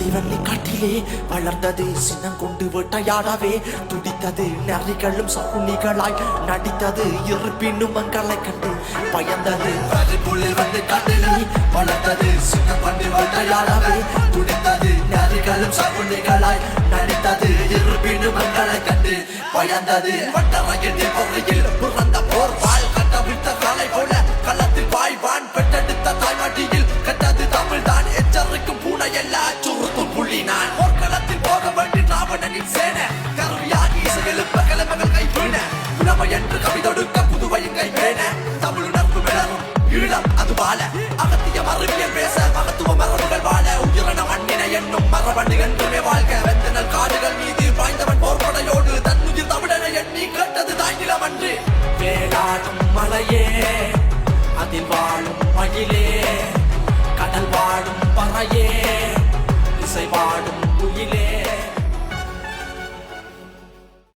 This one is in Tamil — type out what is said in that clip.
புலிவள்ளி காட்டிலே வளர்ந்தது சின்னம் கொண்டு வேட்டையாடவே துடித்தது நரிகளும் சகுனிகளாய் நடித்தது இருப்பினும் மங்களை கண்டு பயந்தது புலிவள்ளி காட்டிலே வளர்ந்தது சின்னம் கொண்டு வேட்டையாடவே துடித்தது நரிகளும் சகுனிகளாய் நடித்தது இருப்பினும் மங்களை கண்டு பயந்தது வட்டமையில்